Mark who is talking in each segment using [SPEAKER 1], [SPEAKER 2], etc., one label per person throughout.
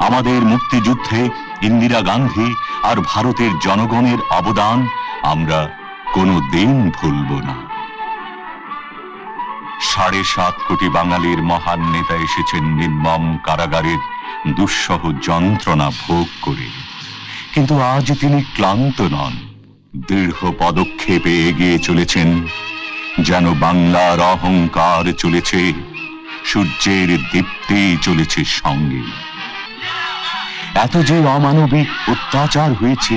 [SPEAKER 1] আমাদের মুক্তিযুদ্ধে ইন্দিরা গান্ধী আর ভারতের জনগণের অবদান আমরা কোনোদিন ভুলব না। ৭.৫ কোটি বাঙালির মহান নেতা এসেছেন নির্মম কারাগারের দুঃসহ যন্ত্রণা ভোগ করে, কিন্তু আজ তিনি ক্লান্ত নন। দৃঢ় পদক্ষেপে এগিয়ে চলেছেন, যেন বাংলার অহংকার চলেছে, সূর্যের দীপ্তি চলেছে সঙ্গে। এত যে অমানবিক অত্যাচার হয়েছে,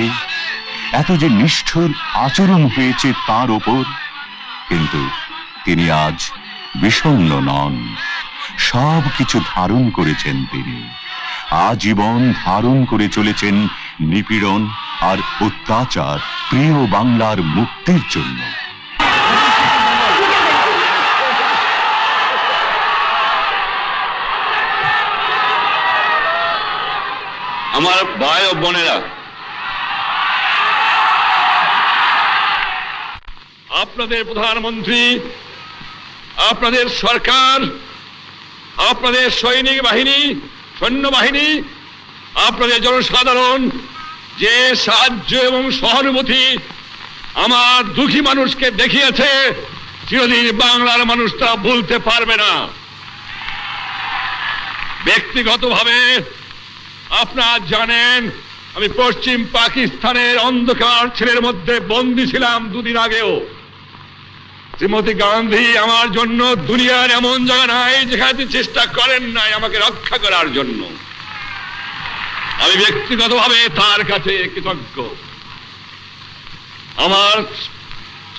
[SPEAKER 1] এত যে নিষ্ঠুর আচরণ হয়েছে তার ওপর, কিন্তু তিনি আজ বিষণ্ণ নন। সব কিছু ধারণ করেছেন তিনি, আজীবন ধারণ করে চলেছেন নিপীড়ন আর অত্যাচার প্রিয় বাংলার মুক্তির জন্য।
[SPEAKER 2] আমার ভাই ও বোনেরা, আপনাদের প্রধানমন্ত্রী, আপনাদের সরকার, আপনাদের সৈনিক বাহিনী, সৈন্যবাহিনী, আপনাদের জনসাধারণ যে সাহায্য এবং সহানুভূতি আমার দুঃখী মানুষকে দেখিয়েছে, চিরদিন বাংলার মানুষ তা ভুলতে পারবে না। ব্যক্তিগতভাবে আপনারা জানেন, আমি পশ্চিম পাকিস্তানের অন্ধকার ছেলের মধ্যে বন্দী ছিলাম দুদিন আগেও। শ্রীমতী গান্ধী আমার জন্য দুনিয়ার এমন জায়গা নাই যেখানে চেষ্টা করেন নাই আমাকে রক্ষা করার জন্য। আমি ব্যক্তিগতভাবে তার কাছে কৃতজ্ঞ। আমার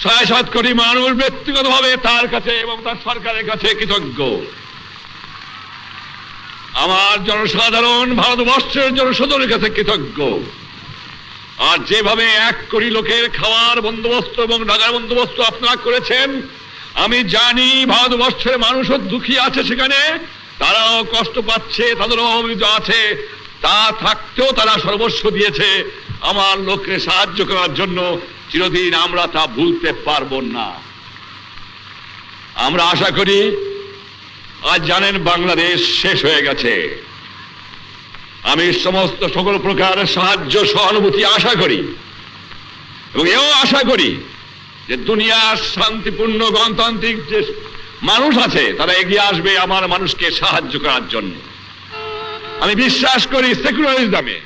[SPEAKER 2] ৬.৭ কোটি মানুষ ব্যক্তিগতভাবে তার কাছে এবং তার সরকারের কাছে কৃতজ্ঞ। আমার জনসাধারণ ভারতবর্ষের জনসাধারণের কাছে কৃতজ্ঞ। আর যেভাবে ১ কোটি লোকের খাওয়ার বন্দোবস্ত এবং ঢাকার বন্দোবস্ত আপনারা করেছেন, আমি জানি ভারতবর্ষের মানুষও দুঃখী আছে, সেখানে তারাও কষ্ট পাচ্ছে, তাদেরও অভিযোগ আছে। তা থাকতেও তারা সর্বস্ব দিয়েছে আমার লোককে সাহায্য করার জন্য। চিরদিন আমরা তা ভুলতে পারবো না। আমরা আশা করি, আজ জানেন বাংলাদেশ শেষ হয়ে গেছে। আমি সমস্ত সকল প্রকার সাহায্য সহানুভূতি আশা করি এবং এও আশা করি যে দুনিয়ার শান্তিপূর্ণ গণতান্ত্রিক যে মানুষ আছে তারা এগিয়ে আসবে আমার মানুষকে সাহায্য করার জন্য। আমি বিশ্বাস করি সেকুলারিজমে,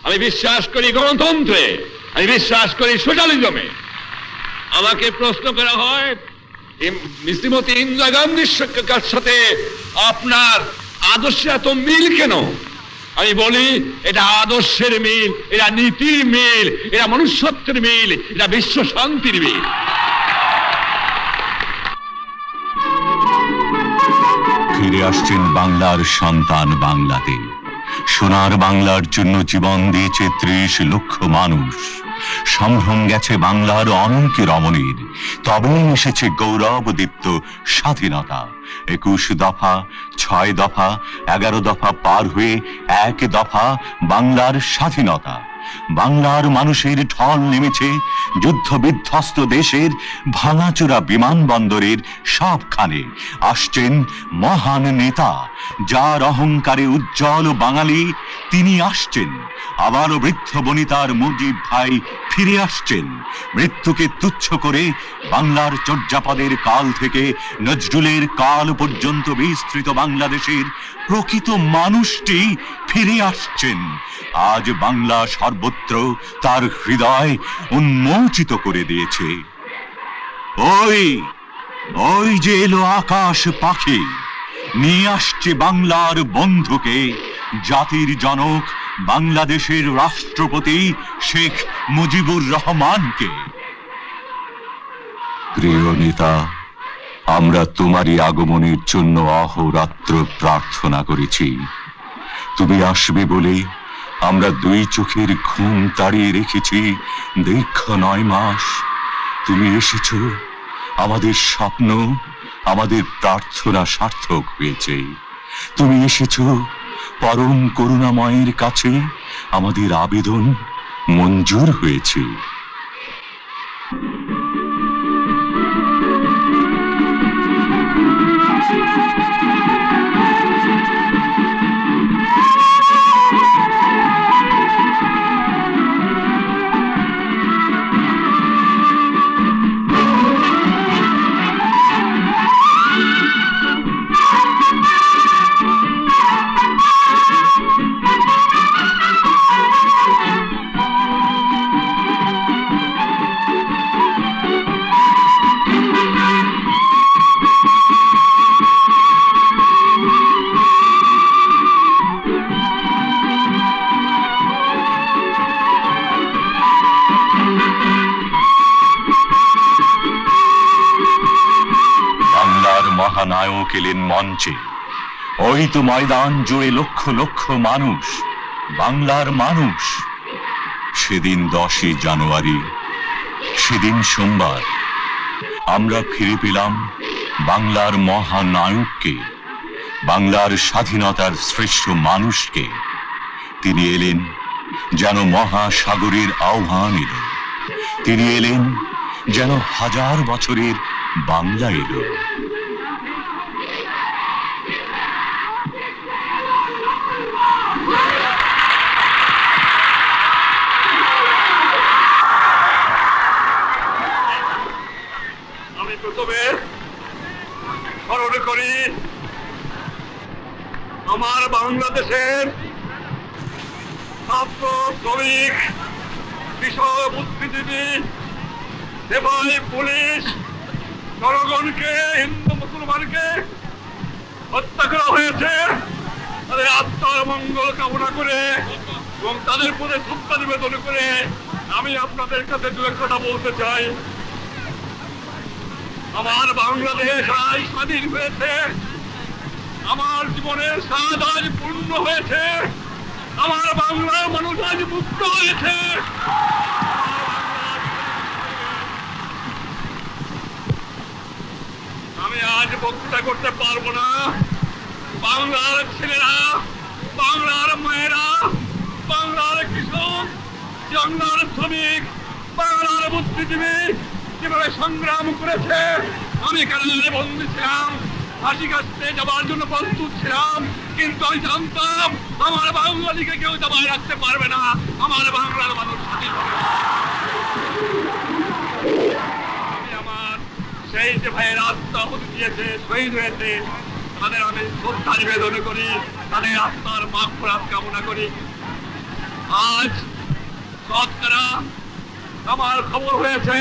[SPEAKER 2] আমি বিশ্বাস করি গণতন্ত্রে, আমি বিশ্বাস করি সোশ্যালিজমে। আমাকে প্রশ্ন করা হয়, শ্রীমতী ইন্দিরা গান্ধীর সাথে আপনার আদর্শে এত মিল কেন? আমি বলি, এটা আদর্শের মিল, এটা নীতির মিল, এটা মনুষ্যত্বের মিল, এটা বিশ্ব শান্তির মিল।
[SPEAKER 1] ফিরে আসছেন বাংলার সন্তান বাংলাতে। সোনার বাংলার জন্য জীবন দিয়েছে ৩০ লক্ষ মানুষ। সম্ভ্রম গেছে বাংলার অনেক রমণীর, তবেই এসেছে গৌরবদীপ্ত স্বাধীনতা। ২১ দফা, ৬ দফা, ১১ দফা পার হয়ে ১ দফা বাংলার স্বাধীনতা। বাংলার মানুষের ঢল নেমেছে যুদ্ধ বিধ্বস্ত দেশের ভাঙাচোরা বিমানবন্দরের সবখানে। আসছেন মহান নেতা, যার অহংকারে উজ্জ্বল বাঙালি, তিনি আসছেন। আবারও বৃদ্ধ বনিতার মুজিব ভাই ফিরে আসছেন। মৃত্যুকে তুচ্ছ করে বাংলার চর্যাপদের কাল থেকে নজরুলের কাল পর্যন্ত বিস্তৃত বাংলাদেশের প্রকৃত মানুষটি ফিরে আসছেন। আজ বাংলা সর্বত্র তার হৃদয় উন্মোচিত করে দিয়েছে। ওই ওই যে এলো আকাশ পাখি, নিয়ে আসছে বাংলার বন্ধুকে, জাতির জনক বাংলাদেশের রাষ্ট্রপতি শেখ মুজিবুর রহমানকে। প্রিয় নেতা, আমরা তোমারই আগমনের জন্য অহোরাত্র প্রার্থনা করেছি। তুমি আসবে বলে আমরা ২ চোখের ঘুম তাড়িয়ে রেখেছি দীর্ঘ ৯ মাস। তুমি এসেছ, আমাদের স্বপ্ন, আমাদের প্রার্থনা সার্থক হয়েছে। তুমি এসেছ, পরম করুণাময়ের কাছে আমাদের আবেদন মঞ্জুর হয়েছে। এলেন মঞ্চে। ওই তো ময়দান জুড়ে লক্ষ লক্ষ মানুষ, বাংলার মানুষ। সেদিন 10ই জানুয়ারি, সেদিন সোমবার, আমরা ফিরে পেলাম বাংলার মহানায়ককে, বাংলার স্বাধীনতার শ্রেষ্ঠ মানুষকে। তিনি এলেন যেন মহাসাগরের আহ্বান এলো, তিনি এলেন যেন হাজার বছরের বাংলা এলো।
[SPEAKER 2] আমি প্রথমে স্মরণ করি আমার বাংলাদেশের ছাত্র, শ্রমিক, কৃষক, বুদ্ধিজীবী, সেবাই, পুলিশ, জনগণকে, হিন্দু মুসলমানকে হত্যা করা হয়েছে। তাদের আত্মার মঙ্গল কামনা করে এবং তাদের প্রতি শ্রদ্ধা নিবেদন করে আমি আপনাদের কাছে দু এক কথা বলতে চাই। আমার বাংলাদেশ আজ স্বাধীন হয়েছে, আমার জীবনের স্বাদ আজ পূর্ণ হয়েছে, আমার বাংলার মানুষ আজ মুক্ত হয়েছে। আমি আজ বক্তৃতা করতে পারবো না। বাংলার ছেলেরা, বাংলার মায়েরা, বাংলার কৃষক, বাংলার শ্রমিক, বাংলার বুদ্ধিজীবী যেভাবে সংগ্রাম করেছে, আমি কারাগারে বন্দী ছিলাম, ফাঁসি কাটতে যাবার জন্য প্রস্তুত ছিলাম, কিন্তু আমি জানতাম আমার বাঙালিকে কেউ দাবায় রাখতে পারবে না, আমার বাংলার মানুষ স্বাধীন হবে। আমি আমার সেই যে ভাইয়ের আত্মাহুতি দিয়েছে, শহীদ হয়েছে, তাদের আমি শ্রদ্ধা নিবেদন করি, তাদের আত্মার মাগফিরাত কামনা করি। আজ শতকরা আমার খবর হয়েছে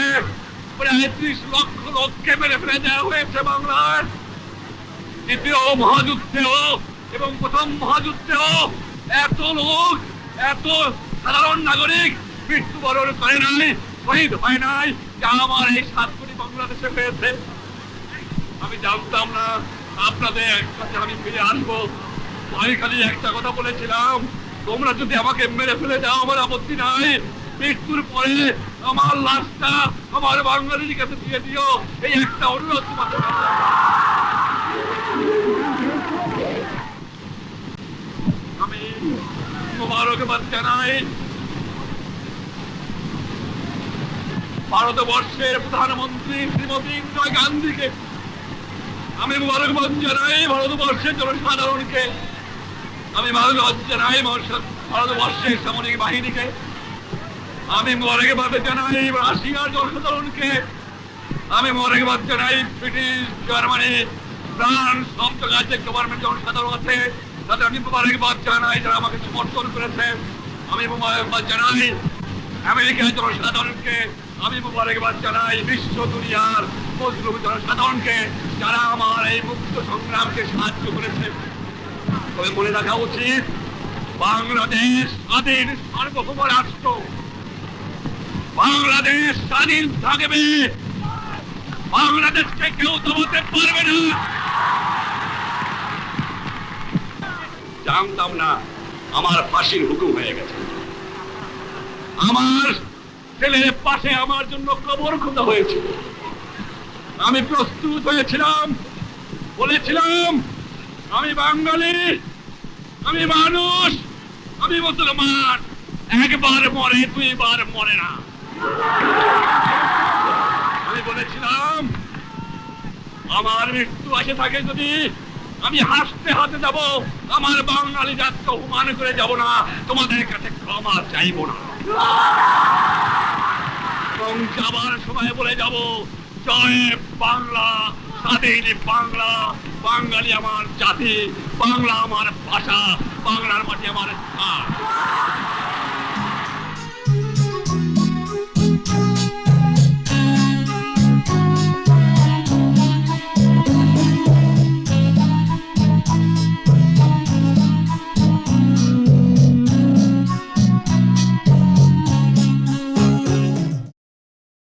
[SPEAKER 2] প্রায় 30 লক্ষ লোককে মেরে ফেলে দেওয়া হয়েছে বাংলার। দ্বিতীয় মহাযুদ্ধেও এবং প্রথম মহাযুদ্ধেও এত লোক, এত সাধারণ নাগরিক মৃত্যুবরণ করে নাই, শহীদ হয় নাই, যা আমার এই 7 কোটি বাংলাদেশে হয়েছে। আমি জানতাম না আপনাদের কাছে আমি ফিরে আসবো। আমি খালি একটা কথা বলেছিলাম, তোমরা যদি আমাকে মেরে ফেলে দাও আমার আপত্তি নাই, মৃত্যুর পরে আমার লাশটা আমার বাঙালির কাছে দিয়ে দিও, এই একটা অনুরোধ তোমাদের কাছে। আমি মোবারকবাদ জানাই ভারতবর্ষের প্রধানমন্ত্রী শ্রীমতী ইন্দিরা গান্ধীকে, আমি মোবারকবাদ জানাই ভারতবর্ষের জনসাধারণকে, আমি মোবারকবাদ জানাই ভারতবর্ষের সামরিক বাহিনীকে, আমি মোবারকবাদ জানাই রাশিয়ার জনসাধারণকে, আমি মোবারকবাদ জানাই ব্রিটিশ, জার্মানি, ফ্রান্স, সব জায়গায় যে গভর্নমেন্ট জনসাধারণ আছে তাদের আমি মোবারকবাদ জানাই যারা আমাকে সমর্থন করেছে। আমি মোবারকবাদ জানাই আমেরিকার জনসাধারণকে, আমি মোবারকবাদ জানাই বিশ্ব দুনিয়ার মজলুম জনসাধারণকে যারা আমার এই মুক্ত সংগ্রামকে সাহায্য করেছে। তবে মনে রাখা উচিত, বাংলাদেশ স্বাধীন সার্বভৌম রাষ্ট্র, বাংলাদেশ স্বাধীন থাকবে, বাংলাদেশকে কেউ দমাতে পারবে না। জানতাম না আমার ফাঁসির হুকুম হয়ে গেছে, আমার ছেলের পাশে আমার জন্য কবর খোঁজা হয়েছিল। আমি প্রস্তুত হয়েছিলাম, বলেছিলাম আমি বাঙালি, আমি মানুষ, আমি মুসলমান, একবার মরে 2 বার মরে না। আমি বলেছিলাম আমার মৃত্যু আসে থাকে যদি আমি হাসতে হাতে যাব, আমার বাঙালি জাতকে অপমান করে যাব না, তোমাদের কাছে ক্ষমা চাইব না। এবং যাবার সময় বলে যাব, জয় বাংলা, স্বাধীন বাংলা, বাঙালি আমার জাতি, বাংলা আমার ভাষা, বাংলার মাটি আমার স্থান।